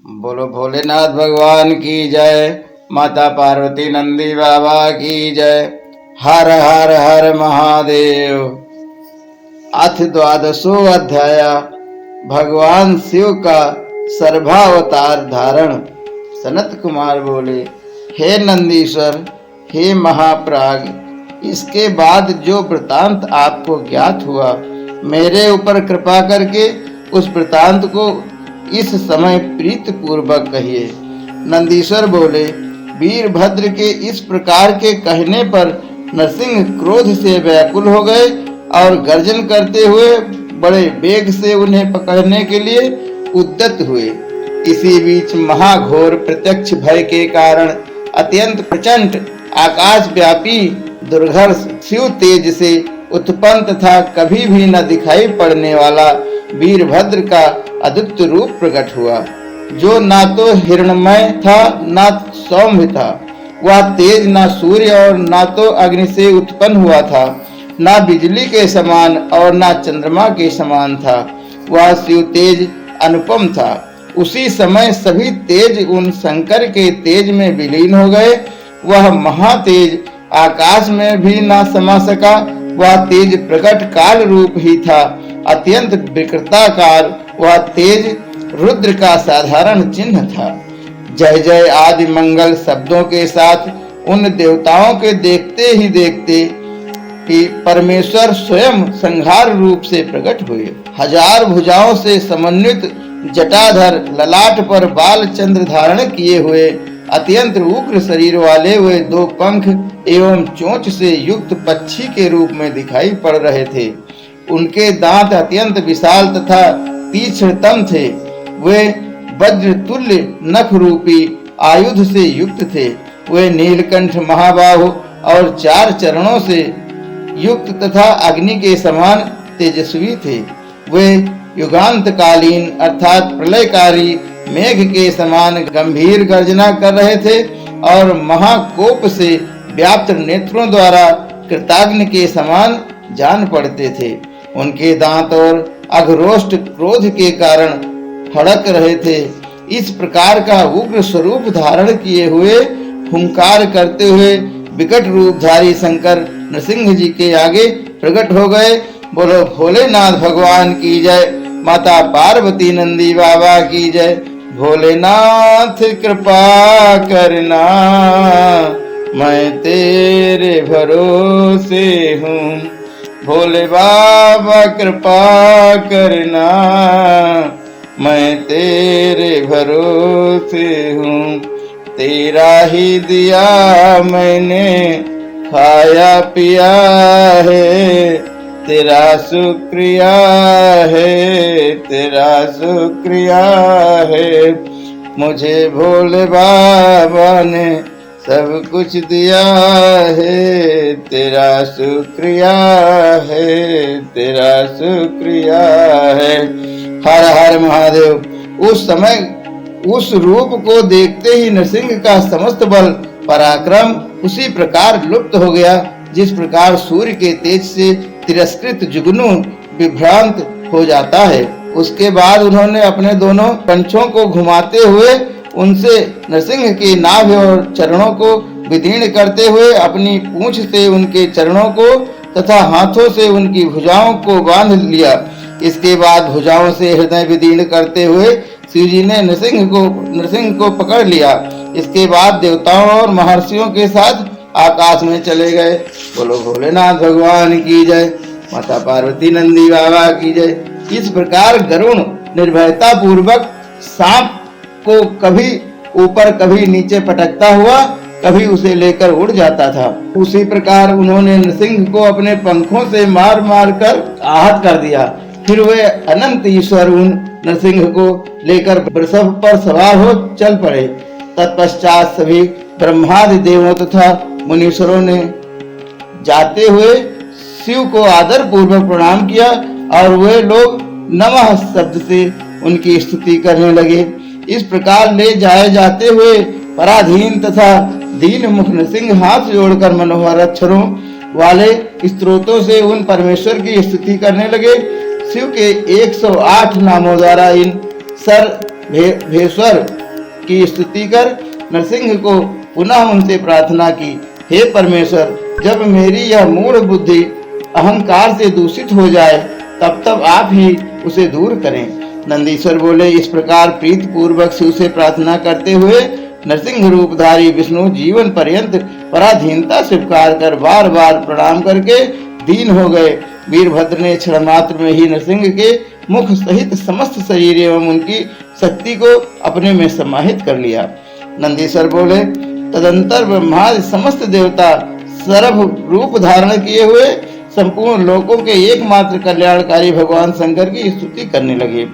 बोलो भोलेनाथ भगवान की जय। माता पार्वती नंदी बाबा की जय। हर हर हर महादेव। अथ द्वादशो अध्याय। भगवान शिव का सर्वावतार धारण। सनत कुमार बोले, हे नंदीश्वर, हे महाप्राग, इसके बाद जो वृतांत आपको ज्ञात हुआ, मेरे ऊपर कृपा करके उस वृतांत को इस समय प्रीत पूर्वक कहिए। नंदीश्वर बोले, वीरभद्र के इस प्रकार के कहने पर नरसिंह क्रोध से व्याकुल हो गए और गर्जन करते हुए बड़े वेग से उन्हें पकड़ने के लिए उद्यत हुए। इसी बीच महाघोर प्रत्यक्ष भय के कारण अत्यंत प्रचंड आकाश व्यापी दुर्घर्ष शिव तेज से उत्पन्न तथा कभी भी न दिखाई पड़ने वाला वीरभद्र का अद्वितीय रूप प्रकट हुआ, जो ना तो हिरण्मय था ना सौम्य था। वह तेज ना सूर्य और ना तो अग्नि से उत्पन्न हुआ था, ना बिजली के समान और ना चंद्रमा के समान था। वह शिव तेज अनुपम था। उसी समय सभी तेज उन शंकर के तेज में विलीन हो गए। वह महातेज आकाश में भी ना समा सका। वह तेज प्रकट काल रूप ही था, अत्यंत विकृताकार। वह तेज रुद्र का साधारण चिन्ह था। जय जय आदि मंगल शब्दों के साथ उन देवताओं के देखते ही देखते कि परमेश्वर स्वयं संहार रूप से प्रकट हुए। हजार भुजाओं से समन्वित जटाधर, ललाट पर बाल चंद्र धारण किए हुए, अत्यंत उग्र शरीर वाले वे दो पंख एवं चोंच से युक्त पक्षी के रूप में दिखाई पड़ रहे थे। उनके दांत अत्यंत विशाल तथा तीक्ष्णतम थे। वे वज्र तुल्य नख रूपी आयुध से युक्त थे। वे नीलकंठ महाबाहु और चार चरणों से युक्त तथा अग्नि के समान तेजस्वी थे। वे युगांतकालीन अर्थात प्रलयकारी मेघ के समान गंभीर गर्जना कर रहे थे और महाकोप से व्याप्त नेत्रों द्वारा कृताग्नि के समान जान पड़ते थे। उनके दांत और अघरोष्ट क्रोध के कारण फड़क रहे थे। इस प्रकार का उग्र स्वरूप धारण किए हुए हुंकार करते हुए विकट रूपधारी शंकर नरसिंह जी के आगे प्रकट हो गए। बोलो भोलेनाथ भगवान की जय। माता पार्वती नंदी बाबा की जय। भोलेनाथ कृपा करना, मैं तेरे भरोसे हूँ। भोले बाबा कृपा करना, मैं तेरे भरोसे हूँ। तेरा ही दिया मैंने खाया पिया है, तेरा शुक्रिया है, तेरा शुक्रिया है। मुझे भोले बाबा ने सब कुछ दिया है, तेरा शुक्रिया है, तेरा शुक्रिया है। हर हर महादेव। उस समय उस रूप को देखते ही नरसिंह का समस्त बल पराक्रम उसी प्रकार लुप्त हो गया, जिस प्रकार सूर्य के तेज से तिरस्कृत जुगनू विभ्रांत हो जाता है। उसके बाद उन्होंने अपने दोनों पंचों को घुमाते हुए उनसे नरसिंह के नाभि और चरणों को विदीर्ण करते हुए अपनी पूंछ से उनके चरणों को तथा हाथों से उनकी भुजाओं को बांध लिया। इसके बाद भुजाओं से हृदय विदीर्ण करते हुए शिव जी ने नरसिंह को पकड़ लिया। इसके बाद देवताओं और महर्षियों के साथ आकाश में चले गए। बोलो भोलेनाथ भगवान की जय। माता पार्वती नंदी बाबा की जय। इस प्रकार गरुण निर्भयता पूर्वक सांप को कभी ऊपर कभी नीचे पटकता हुआ कभी उसे लेकर उड़ जाता था। उसी प्रकार उन्होंने नरसिंह को अपने पंखों से मार मार कर आहत कर दिया। फिर वे अनंत ईश्वर उन नरसिंह को लेकर वृषभ पर सवार हो चल पड़े। तत्पश्चात सभी ब्रह्मादि देवों तथा मुनीश्वरों ने जाते हुए शिव को आदर पूर्वक प्रणाम किया और वे लोग नमः शब्द से उनकी स्तुति करने लगे। इस प्रकार ले जाए जाते हुए पराधीन तथा दीन मुख नरसिंह हाथ जोड़कर मनोहर अक्षरों वाले स्तोत्रों से उन परमेश्वर की स्तुति करने लगे। शिव के 108 नामों द्वारा इन सर्वेश्वर की स्तुति कर नरसिंह को पुनः उनसे प्रार्थना की, हे परमेश्वर, जब मेरी यह मूढ़ बुद्धि अहंकार से दूषित हो जाए तब आप ही उसे दूर करें। नंदीश्वर बोले, इस प्रकार प्रीत पूर्वक शिव से प्रार्थना करते हुए नरसिंह रूपधारी विष्णु जीवन पर्यंत पराधीनता स्वीकार कर बार बार प्रणाम करके दीन हो गए। वीरभद्र ने क्षण मात्र में ही नरसिंह के मुख सहित समस्त शरीर एवं उनकी शक्ति को अपने में समाहित कर लिया। नंदीश्वर बोले, तदंतर ब्रह्मादि समस्त देवता सर्व रूप धारण किए हुए संपूर्ण लोकों के एकमात्र कल्याणकारी भगवान शंकर की स्तुति करने लगे।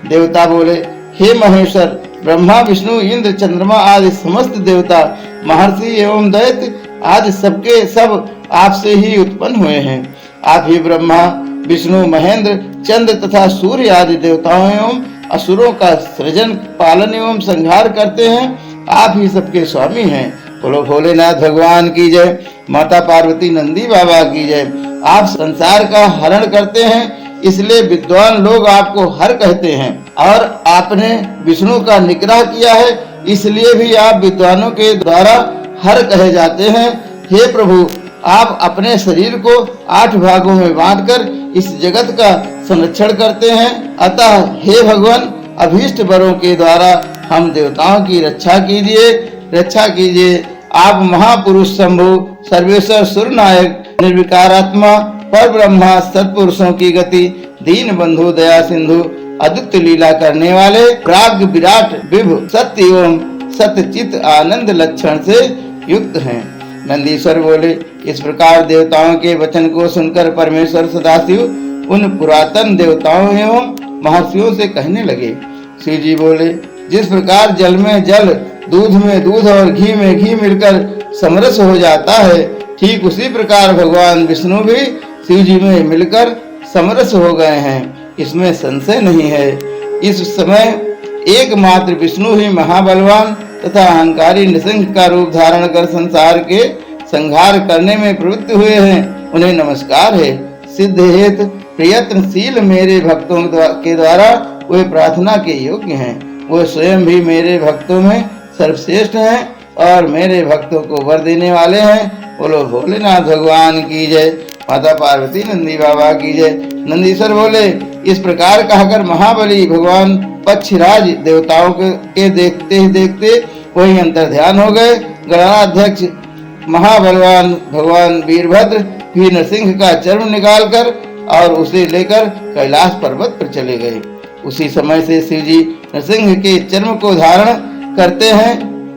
देवता बोले, हे महेश्वर, ब्रह्मा विष्णु इंद्र चंद्रमा आदि समस्त देवता महर्षि एवं दैत्य आदि सबके सब आपसे ही उत्पन्न हुए हैं। आप ही ब्रह्मा विष्णु महेंद्र चंद्र तथा सूर्य आदि देवताओं एवं असुरों का सृजन पालन एवं संहार करते हैं। आप ही सबके स्वामी हैं। बोलो भोलेनाथ भगवान की जय। माता पार्वती नंदी बाबा की जय। आप संसार का हरण करते हैं, इसलिए विद्वान लोग आपको हर कहते हैं, और आपने विष्णु का निग्रह किया है, इसलिए भी आप विद्वानों के द्वारा हर कहे जाते हैं। हे प्रभु, आप अपने शरीर को 8 भागों में बांटकर इस जगत का संरक्षण करते हैं। अतः हे भगवान, अभीष्ट वरों के द्वारा हम देवताओं की रक्षा कीजिए। आप महापुरुष शंभु, सर्वेश्वर, सुरनायक, निर्विकारात्मा, पर ब्रह्मा, सत्पुरुषों की गति, दीन बंधु, दया सिंधु, अद्भुत लीला करने वाले, प्राग विराट विभु, सत्य एवं सत्यचित आनंद लक्षण से युक्त हैं। नंदीश्वर बोले, इस प्रकार देवताओं के वचन को सुनकर परमेश्वर सदाशिव उन पुरातन देवताओं एवं महर्षियों से कहने लगे। शिव जी बोले, जिस प्रकार जल में जल, दूध में दूध और घी में घी मिलकर समरस हो जाता है, ठीक उसी प्रकार भगवान विष्णु भी शिव जी में मिलकर समरस हो गए हैं, इसमें संशय नहीं है। इस समय एकमात्र विष्णु ही महाबलवान तथा अहंकारी नृसिंह का रूप धारण कर संसार के संहार करने में प्रवृत्त हुए हैं। उन्हें नमस्कार है। सिद्ध हेतु प्रयत्नशील मेरे भक्तों के द्वारा वे प्रार्थना के योग्य हैं। वो स्वयं भी मेरे भक्तों में सर्वश्रेष्ठ हैं और मेरे भक्तों को वर देने वाले हैं। बोलो भोलेनाथ भगवान की जय। माता पार्वती नंदी बाबा की जय। नंदीश्वर बोले, इस प्रकार कहकर महाबली भगवान पक्षराज देवताओं के देखते ही देखते वही अंतर ध्यान हो गए। गणाध्यक्ष महाबलवान भगवान वीरभद्र भी नरसिंह का चर्म निकालकर और उसे लेकर कैलाश पर्वत पर चले गए। उसी समय से शिव जी नरसिंह के चर्म को धारण करते हैं।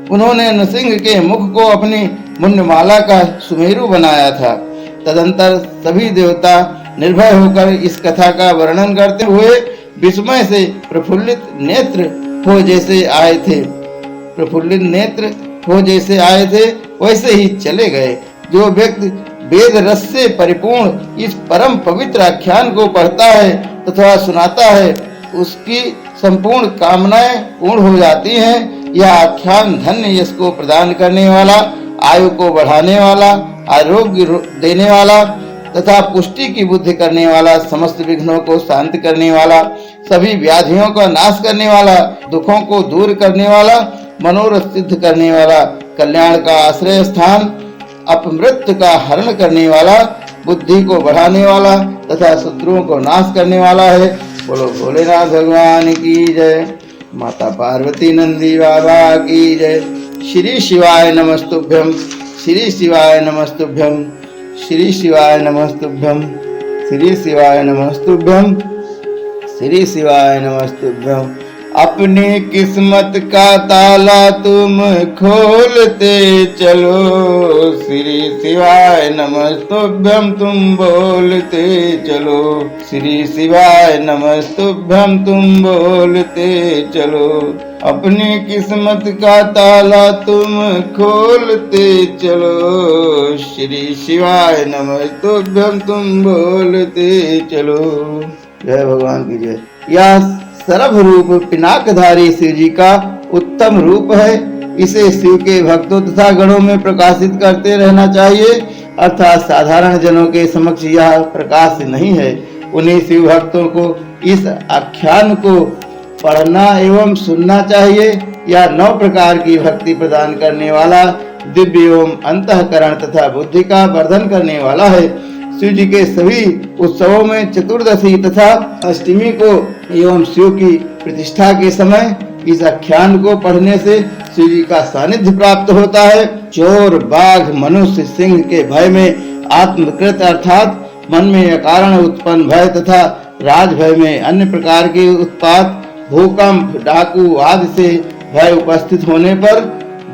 उन्होंने नरसिंह के मुख को अपनी मुंडमाला का सुमेरु बनाया था। तदंतर सभी देवता निर्भय होकर इस कथा का वर्णन करते हुए विस्मय से प्रफुल्लित नेत्र हो जैसे आए थे वैसे ही चले गए। जो व्यक्ति वेद रस से परिपूर्ण इस परम पवित्र आख्यान को पढ़ता है तथा सुनाता है, उसकी संपूर्ण कामनाएं पूर्ण हो जाती हैं। यह आख्यान धन्य यश को प्रदान करने वाला, आयु को बढ़ाने वाला, आरोग्य देने वाला तथा पुष्टि की बुद्धि करने वाला, समस्त विघ्नों को शांत करने वाला, सभी व्याधियों का नाश करने वाला, दुखों को दूर करने वाला, मनोरथ सिद्ध करने वाला, कल्याण का आश्रय स्थान, अपमृत्यु का हरण करने वाला, बुद्धि को बढ़ाने वाला तथा शत्रुओं को नाश करने वाला है। बोलो भोलेनाथ भगवान की जय। माता पार्वती नंदी बाबा की जय। श्री शिवाय नमस्तुभ्यं, श्री शिवाय नमस्तुभ्यं, श्री शिवाय नमस्तुभ्यं, श्री शिवाय नमस्तुभ्यं, श्री शिवाय नमस्तुभ्यं। अपनी किस्मत का ताला तुम खोलते चलो, श्री शिवाय नमस्तुभ्यं तुम बोलते चलो, श्री शिवाय नमस्तुभ्यं तुम बोलते चलो। अपनी किस्मत का ताला तुम खोलते चलो, श्री शिवाय नमस्तुभ्यं तुम बोलते चलो। जय भगवान की जय। यह सर्व रूप पिनाकधारी शिव जी का उत्तम रूप है। इसे शिव के भक्तों तथा गणों में प्रकाशित करते रहना चाहिए, अर्थात साधारण जनों के समक्ष यह प्रकाश नहीं है। उन्हीं शिव भक्तों को इस आख्यान को पढ़ना एवं सुनना चाहिए। या 9 प्रकार की भक्ति प्रदान करने वाला दिव्य एवं अंतःकरण तथा बुद्धि का वर्धन करने वाला है। शिव जी के सभी उत्सवों में चतुर्दशी तथा अष्टमी को एवं शिव की प्रतिष्ठा के समय इस आख्यान को पढ़ने से शिव जी का सानिध्य प्राप्त होता है। चोर, बाघ, मनुष्य, सिंह के भय में आत्मकृत अर्थात मन में अकारण उत्पन्न भय तथा राज भय में अन्य प्रकार के उत्पात, भूकंप, डाकू आदि से भय उपस्थित होने पर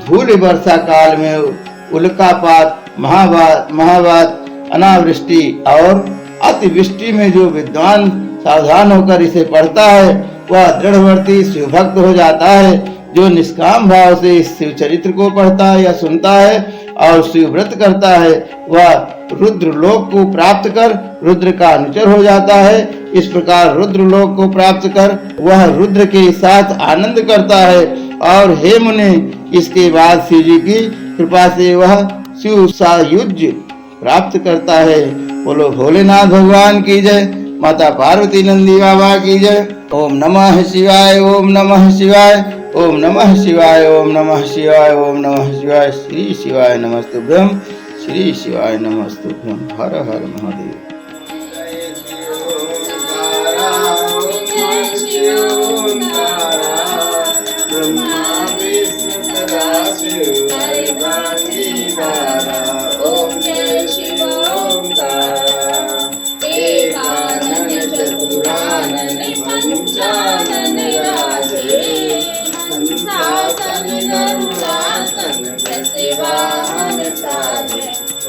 धूल वर्षा काल में उल्कापात, महावात, अनावृष्टि और अतिवृष्टि में जो विद्वान सावधान होकर इसे पढ़ता है वह दृढ़वर्ती शिव भक्त हो जाता है। जो निष्काम भाव से इस शिव चरित्र को पढ़ता है या सुनता है और शिव व्रत करता है वह रुद्र लोक को प्राप्त कर रुद्र का अनुचर हो जाता है। इस प्रकार रुद्र लोक को प्राप्त कर वह रुद्र के साथ आनंद करता है। और हे मुने, इसके बाद शिव जी की कृपा से वह शिव सायुज्य प्राप्त करता है। बोलो भोलेनाथ भगवान की जय, माता पार्वती नंदी बाबा की जय। ओम नमः शिवाय, ओम नमः शिवाय, ओम नमः शिवाय, ओम नमः शिवाय, ओम नमः शिवाय। श्री शिवाय नमस्तुभ्यं, श्री शिवाय नमस्तुभ्यं। हर हर महादेव।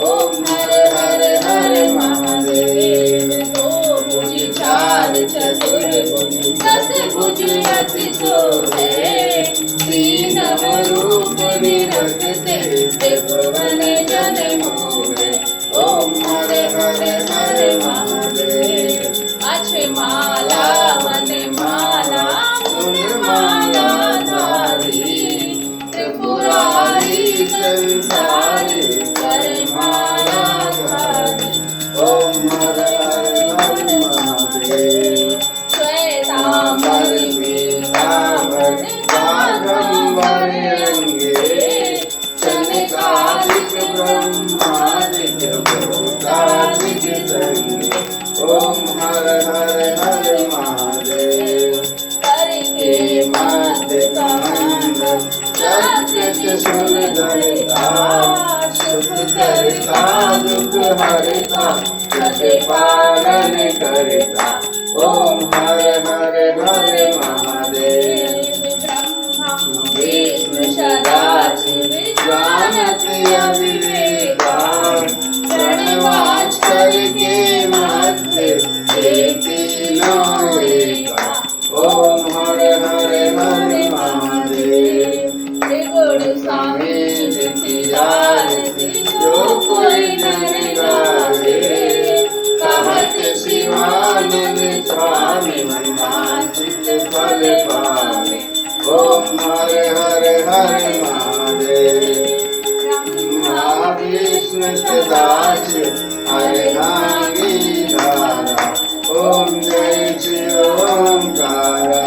ओम हर हर हर महादेव। तो भुजि चार चतुर्भुज दस भुज अति शोभे। तीन रूप निरखते त्रिभुवन जन मोहे। ओम हर हर हर महादेव। अक्षय माला वन माला गुण माला धारी। त्रिपुरारी संसारी माला धारी। ओम हर हर महादेव। श्वेतांबर पीतांबर बाघंबर अंगे। चनकादिक ब्रह्मादिक भूतादिक संगे। ओम हर हर हर महादेव। करके मध्य कांड सत्य सुंदरता। सुख करता दुख हरता प्रतिपालन करता। ओम हर हर हर महादेव। ब्रह्मा विष्णु सदाशिव जानत अविवेका। प्रणवाच करके मध्य एक एका। ओम हर हर हर महादेव। त्रिगुण स्वामी जो कोई नर गावे। कहत शिवानंद स्वामी मनवांछित फल पावे। ओम हर हर हर महादेव। ब्रह्मा विष्णु सदाशिव अर्धांगी धारा। ओम जय शिव ओंकारा।